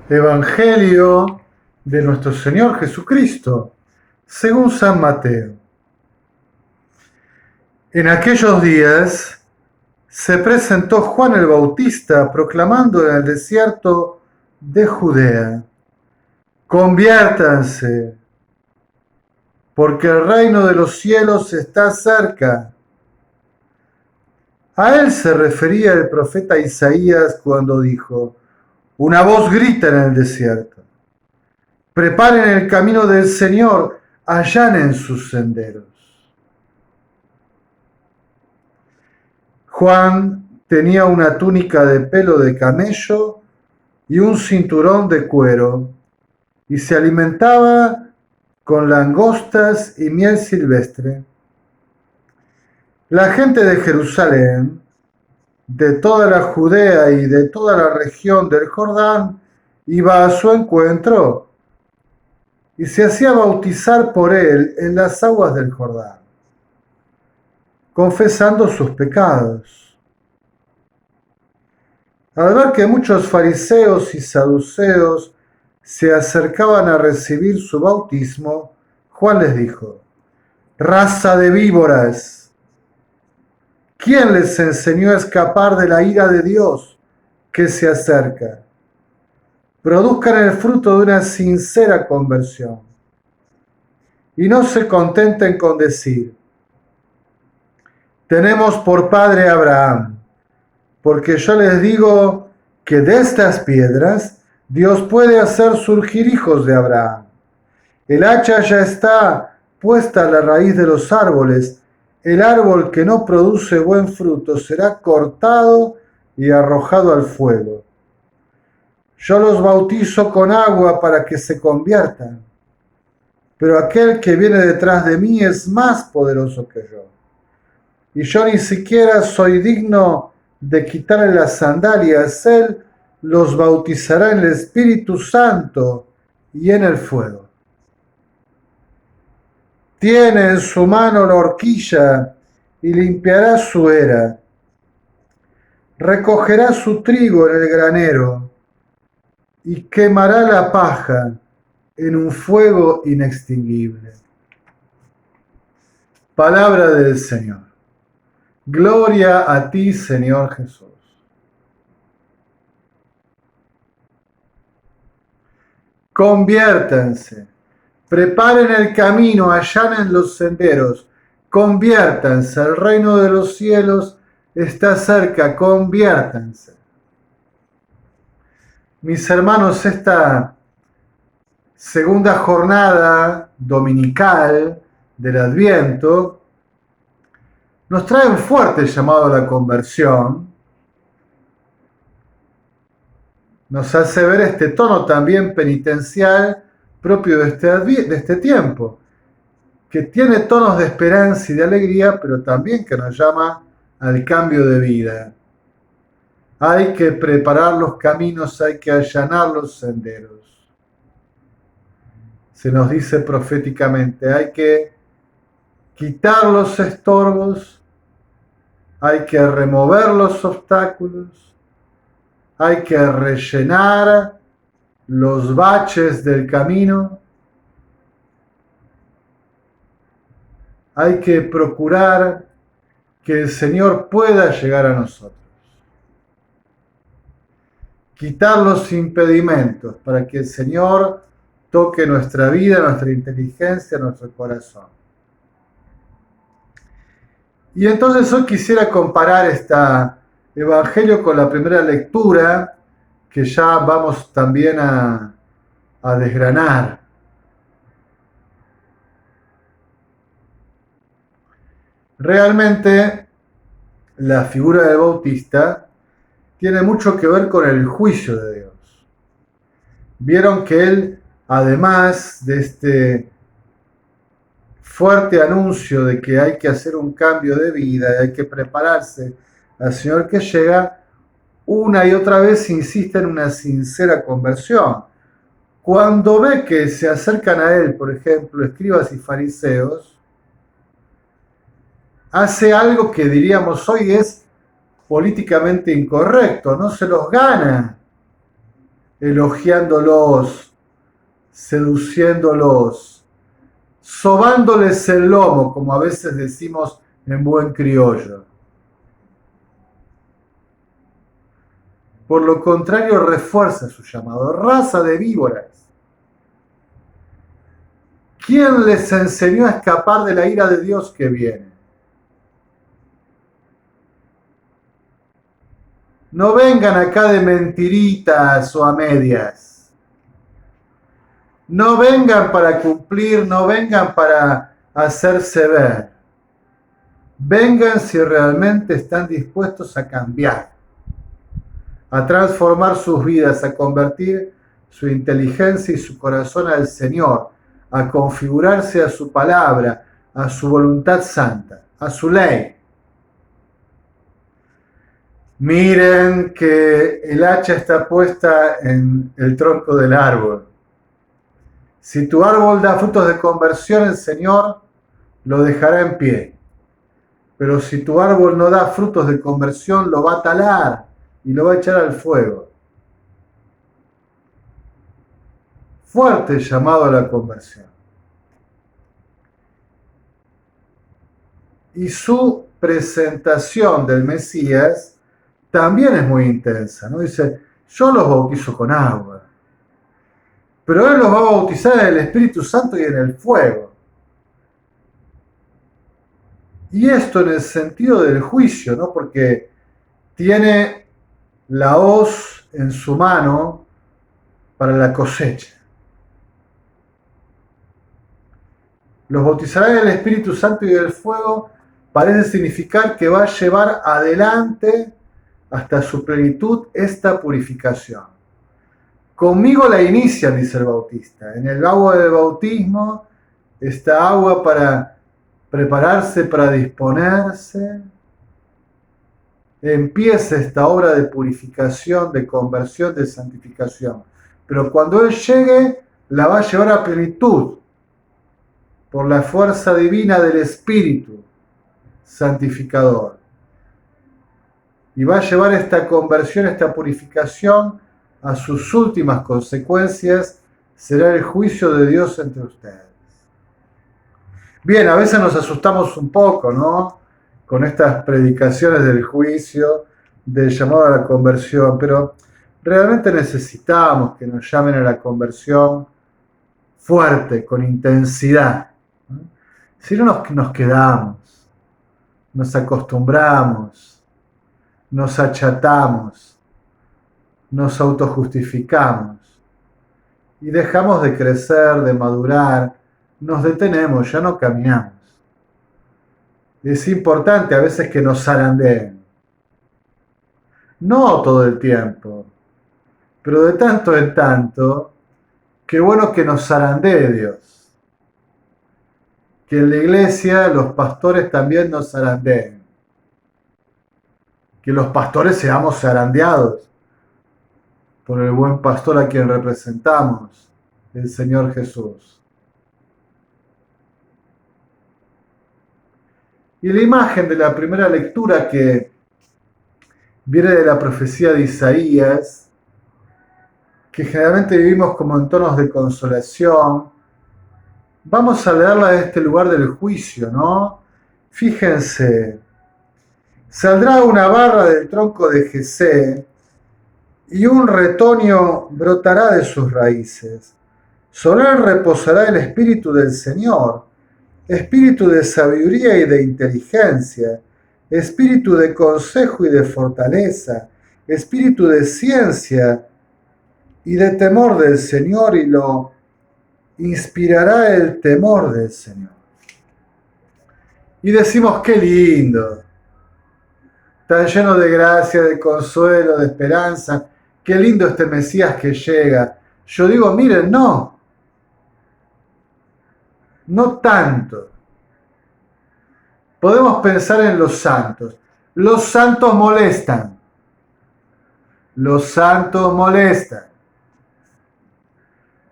Evangelio de nuestro Señor Jesucristo, según San Mateo. En aquellos días se presentó Juan el Bautista proclamando en el desierto de Judea: conviértanse, porque el reino de los cielos está cerca. A él se refería el profeta Isaías cuando dijo: una voz grita en el desierto: preparen el camino del Señor, allanen sus senderos. Juan tenía una túnica de pelo de camello y un cinturón de cuero, y se alimentaba con langostas y miel silvestre. La gente de Jerusalén, de toda la Judea y de toda la región del Jordán, iba a su encuentro y se hacía bautizar por él en las aguas del Jordán, confesando sus pecados. Al ver que muchos fariseos y saduceos se acercaban a recibir su bautismo, Juan les dijo: raza de víboras, ¿quién les enseñó a escapar de la ira de Dios que se acerca? Produzcan el fruto de una sincera conversión y no se contenten con decir: tenemos por padre a Abraham, porque yo les digo que de estas piedras Dios puede hacer surgir hijos de Abraham. El hacha ya está puesta a la raíz de los árboles. El árbol que no produce buen fruto será cortado y arrojado al fuego. Yo los bautizo con agua para que se conviertan, pero aquel que viene detrás de mí es más poderoso que yo, y yo ni siquiera soy digno de quitarle las sandalias. Él los bautizará en el Espíritu Santo y en el fuego. Tiene en su mano la horquilla y limpiará su era. Recogerá su trigo en el granero y quemará la paja en un fuego inextinguible. Palabra del Señor. Gloria a ti, Señor Jesús. Conviértanse, preparen el camino, allanen los senderos, conviértanse, el reino de los cielos está cerca, conviértanse. Mis hermanos, esta segunda jornada dominical del Adviento nos trae un fuerte llamado a la conversión. Nos hace ver este tono también penitencial propio de este tiempo, que tiene tonos de esperanza y de alegría, pero también que nos llama al cambio de vida. Hay que preparar los caminos, hay que allanar los senderos. Se nos dice proféticamente: hay que quitar los estorbos, hay que remover los obstáculos, hay que rellenar los baches del camino, hay que procurar que el Señor pueda llegar a nosotros. Quitar los impedimentos para que el Señor toque nuestra vida, nuestra inteligencia, nuestro corazón. Y entonces hoy quisiera comparar este Evangelio con la primera lectura, que ya vamos también a desgranar. Realmente la figura del Bautista tiene mucho que ver con el juicio de Dios. Vieron que él, además de este fuerte anuncio de que hay que hacer un cambio de vida y hay que prepararse al Señor que llega, una y otra vez insiste en una sincera conversión. Cuando ve que se acercan a él, por ejemplo, escribas y fariseos, hace algo que diríamos hoy es políticamente incorrecto, no se los gana. elogiándolos, seduciéndolos, sobándoles el lomo, como a veces decimos en buen criollo. Por lo contrario, refuerza su llamado. Raza de víboras. ¿Quién les enseñó a escapar de la ira de Dios que viene? No vengan acá de mentiritas o a medias. No vengan para cumplir, no vengan para hacerse ver. Vengan si realmente están dispuestos a cambiar, a transformar sus vidas, a convertir su inteligencia y su corazón al Señor, a configurarse a su palabra, a su voluntad santa, a su ley. Miren que el hacha está puesta en el tronco del árbol. Si tu árbol da frutos de conversión, el Señor lo dejará en pie. Pero si tu árbol no da frutos de conversión, lo va a talar y lo va a echar al fuego. Fuerte llamado a la conversión. Y su presentación del Mesías también es muy intensa, ¿no? Dice, yo los bautizo con agua, pero Él los va a bautizar en el Espíritu Santo y en el fuego. Y esto en el sentido del juicio, ¿no? Porque tiene la hoz en su mano para la cosecha. Los bautizará en el Espíritu Santo y en el fuego parece significar que va a llevar adelante hasta su plenitud esta purificación. Conmigo la inician, dice el Bautista. En el agua del bautismo, esta agua para prepararse, para disponerse, empieza esta obra de purificación, de conversión, de santificación. Pero cuando Él llegue, la va a llevar a plenitud por la fuerza divina del Espíritu santificador. Y va a llevar esta conversión, esta purificación a sus últimas consecuencias, será el juicio de Dios entre ustedes. Bien, a veces nos asustamos un poco, ¿no? Con estas predicaciones del juicio, del llamado a la conversión, pero realmente necesitamos que nos llamen a la conversión fuerte, con intensidad. Si no nos quedamos, nos acostumbramos, nos achatamos, nos autojustificamos y dejamos de crecer, de madurar, nos detenemos, ya no caminamos. Es importante a veces que nos zarandeen. No todo el tiempo, pero de tanto en tanto, qué bueno que nos zarandee Dios. Que en la iglesia los pastores también nos zarandeen. Que los pastores seamos zarandeados por el buen pastor a quien representamos, el Señor Jesús. Y la imagen de la primera lectura que viene de la profecía de Isaías, que generalmente vivimos como en tonos de consolación, vamos a leerla de este lugar del juicio, ¿no? Fíjense, saldrá una barra del tronco de Jesé y un retoño brotará de sus raíces. Sobre él reposará el espíritu del Señor, espíritu de sabiduría y de inteligencia, espíritu de consejo y de fortaleza, espíritu de ciencia y de temor del Señor, y lo inspirará el temor del Señor. Y decimos, qué lindo, tan lleno de gracia, de consuelo, de esperanza, qué lindo este Mesías que llega. Yo digo, miren, no tanto. Podemos pensar en los santos. Los santos molestan. Los santos molestan.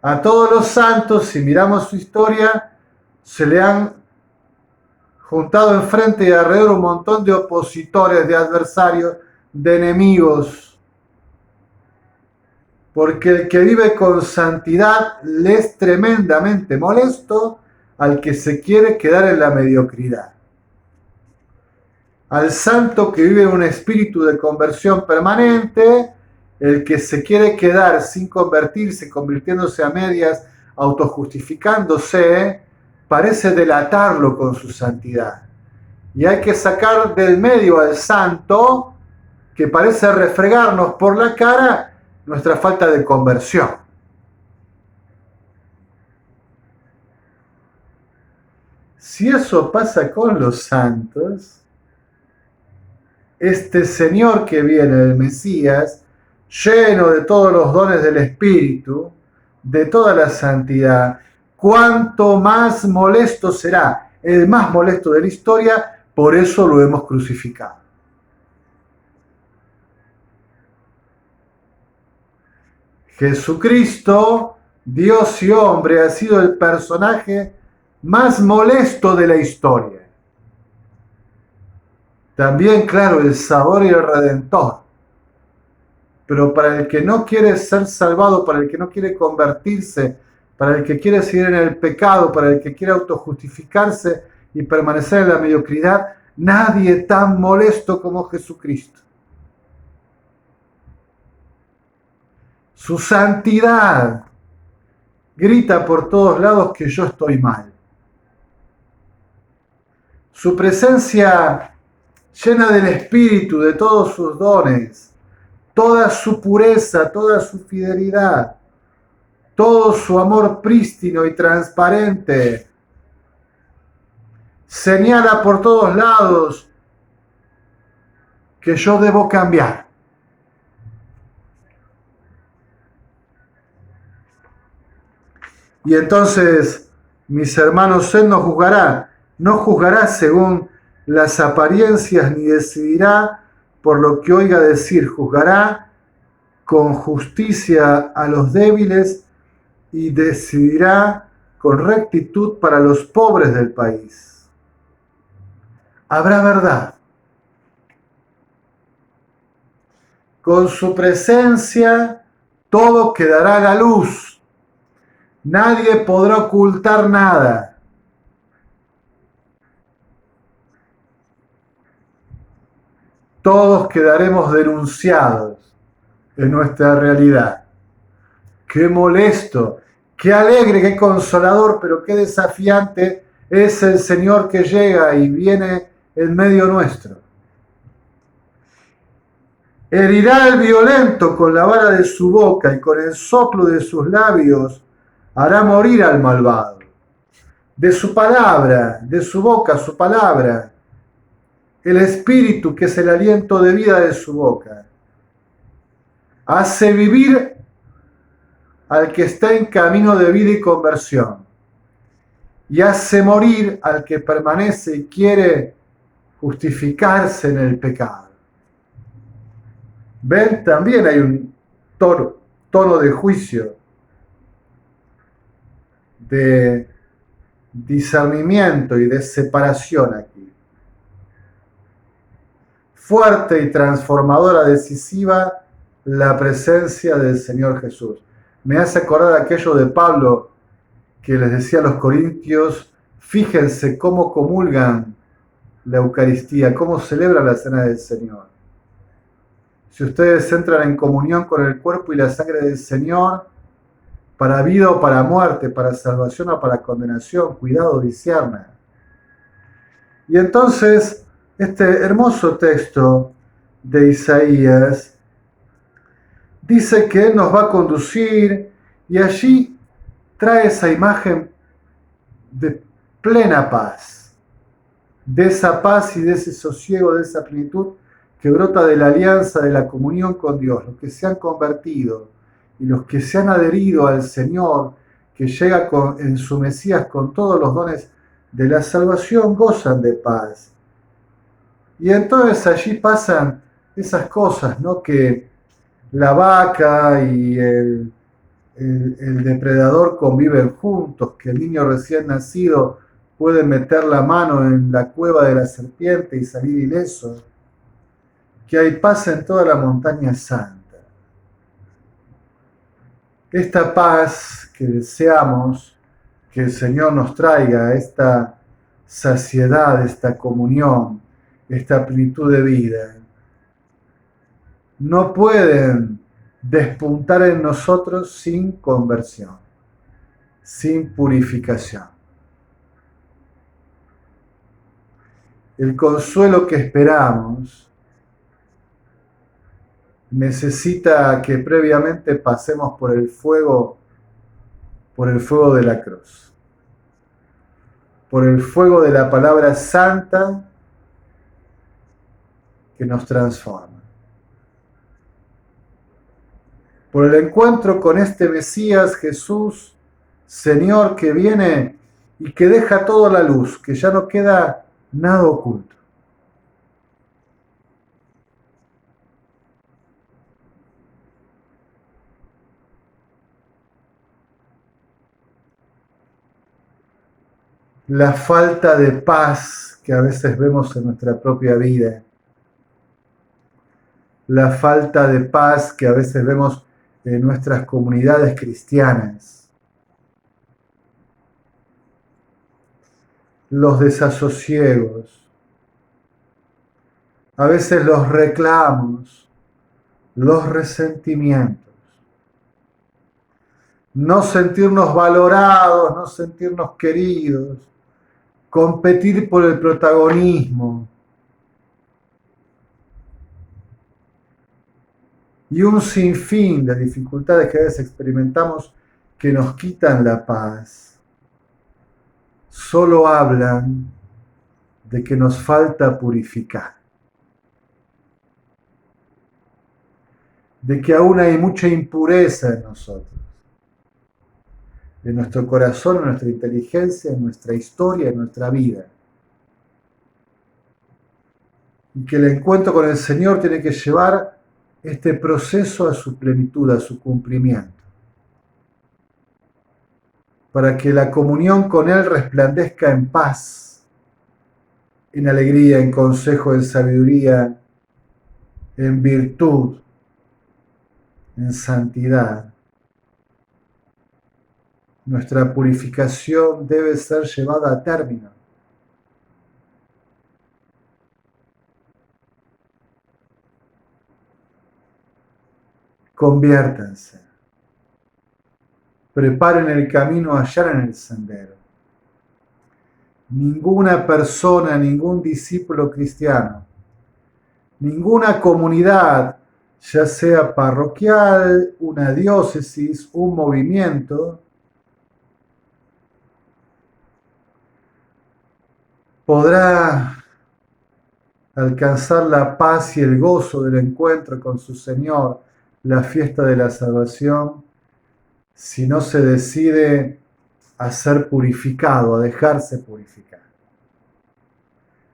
A todos los santos, si miramos su historia, se le han juntado enfrente y alrededor un montón de opositores, de adversarios, de enemigos. porque el que vive con santidad le es tremendamente molesto al que se quiere quedar en la mediocridad. Al santo que vive un espíritu de conversión permanente, el que se quiere quedar sin convertirse, convirtiéndose a medias, autojustificándose, parece delatarlo con su santidad. Y hay que sacar del medio al santo que parece refregarnos por la cara nuestra falta de conversión. Si eso pasa con los santos, este Señor que viene, el Mesías, lleno de todos los dones del Espíritu, de toda la santidad, cuánto más molesto será, el más molesto de la historia, por eso lo hemos crucificado. Jesucristo, Dios y hombre, ha sido el personaje más molesto de la historia. También, claro, el Salvador y el Redentor. Pero para el que no quiere ser salvado, para el que no quiere convertirse, para el que quiere seguir en el pecado, para el que quiere autojustificarse y permanecer en la mediocridad, nadie tan molesto como Jesucristo. Su santidad grita por todos lados que yo estoy mal. Su presencia llena del Espíritu, de todos sus dones, toda su pureza, toda su fidelidad, todo su amor prístino y transparente, señala por todos lados que yo debo cambiar. Y entonces, mis hermanos, Él no juzgará según las apariencias, ni decidirá por lo que oiga decir, juzgará con justicia a los débiles y decidirá con rectitud para los pobres del país. Habrá verdad. Con su presencia todo quedará a la luz. Nadie podrá ocultar nada. Todos quedaremos denunciados en nuestra realidad. Qué molesto, qué alegre, qué consolador, pero qué desafiante es el Señor que llega y viene en medio nuestro. Herirá al violento con la vara de su boca y con el soplo de sus labios hará morir al malvado. De su palabra, de su boca, su palabra, el espíritu que es el aliento de vida de su boca, hace vivir al que está en camino de vida y conversión, y hace morir al que permanece y quiere justificarse en el pecado. ¿Ven? También hay un tono de juicio, de discernimiento y de separación aquí. Fuerte y transformadora, decisiva, la presencia del Señor Jesús. Me hace acordar aquello de Pablo que les decía a los corintios: fíjense cómo comulgan la Eucaristía, cómo celebran la cena del Señor. Si ustedes entran en comunión con el cuerpo y la sangre del Señor, para vida o para muerte, para salvación o para condenación, cuidado, discierna. Y entonces, este hermoso texto de Isaías dice que Él nos va a conducir, y allí trae esa imagen de plena paz, de esa paz y de ese sosiego, de esa plenitud que brota de la alianza, de la comunión con Dios, los que se han convertido y los que se han adherido al Señor, que llega en su Mesías con todos los dones de la salvación, gozan de paz. Y entonces allí pasan esas cosas, ¿no? Que la vaca y el depredador conviven juntos, que el niño recién nacido puede meter la mano en la cueva de la serpiente y salir ileso, que hay paz en toda la montaña santa. esta paz que deseamos que el Señor nos traiga, esta saciedad, esta comunión, esta plenitud de vida, no pueden despuntar en nosotros sin conversión, sin purificación. El consuelo que esperamos necesita que previamente pasemos por el fuego de la cruz, por el fuego de la palabra santa que nos transforma, por el encuentro con este Mesías Jesús, Señor, que viene y que deja toda la luz, que ya no queda nada oculto. La falta de paz que a veces vemos en nuestra propia vida, la falta de paz que a veces vemos en nuestras comunidades cristianas, los desasosiegos, a veces los reclamos, los resentimientos, no sentirnos valorados, no sentirnos queridos, competir por el protagonismo y un sinfín de dificultades que a veces experimentamos que nos quitan la paz, solo hablan de que nos falta purificar, de que aún hay mucha impureza en nosotros, en nuestro corazón, en nuestra inteligencia, en nuestra historia, en nuestra vida. Y que el encuentro con el Señor tiene que llevar este proceso a su plenitud, a su cumplimiento, para que la comunión con Él resplandezca en paz, en alegría, en consejo, en sabiduría, en virtud, en santidad. Nuestra purificación debe ser llevada a término. Conviértanse. Preparen el camino, allanen el sendero. Ninguna persona, ningún discípulo cristiano, ninguna comunidad, ya sea parroquial, una diócesis, un movimiento, podrá alcanzar la paz y el gozo del encuentro con su Señor, la fiesta de la salvación, si no se decide a ser purificado, a dejarse purificar.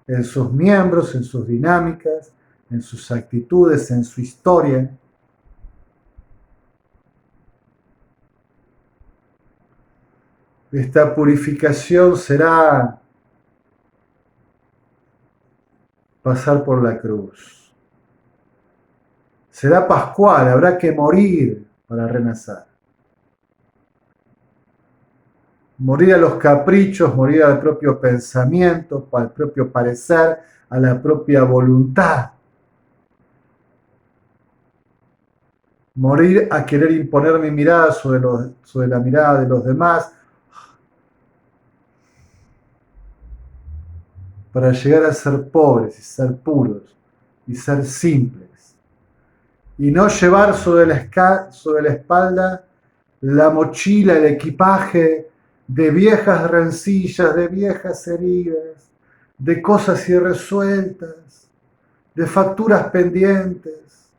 En sus miembros, en sus dinámicas, en sus actitudes, en su historia. Esta purificación será pasar por la cruz. Será pascual, habrá que morir para renacer. Morir a los caprichos, morir al propio pensamiento, al propio parecer, a la propia voluntad. Morir a querer imponer mi mirada sobre la mirada de los demás, para llegar a ser pobres y ser puros y ser simples. Y no llevar sobre la espalda la mochila, el equipaje de viejas rencillas, de viejas heridas, de cosas irresueltas, de facturas pendientes.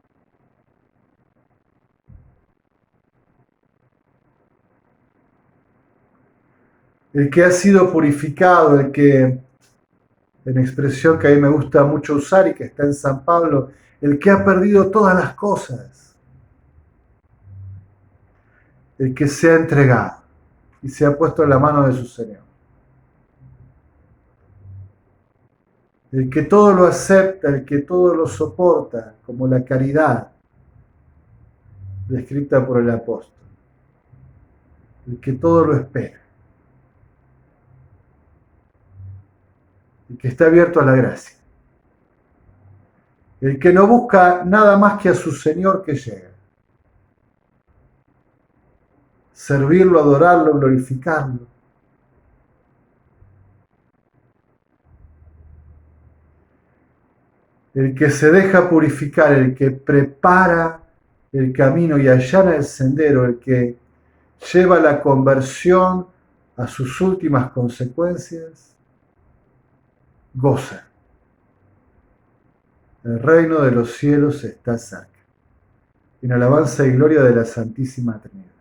El que ha sido purificado, el que, en expresión que a mí me gusta mucho usar y que está en San Pablo, el que ha perdido todas las cosas, el que se ha entregado y se ha puesto en la mano de su Señor, el que todo lo acepta, el que todo lo soporta, como la caridad descrita por el apóstol. el que todo lo espera, el que está abierto a la gracia, el que no busca nada más que a su Señor que llega, servirlo, adorarlo, glorificarlo. El que se deja purificar, el que prepara el camino y allana el sendero, el que lleva la conversión a sus últimas consecuencias, goza. El reino de los cielos está cerca. En alabanza y gloria de la Santísima Trinidad.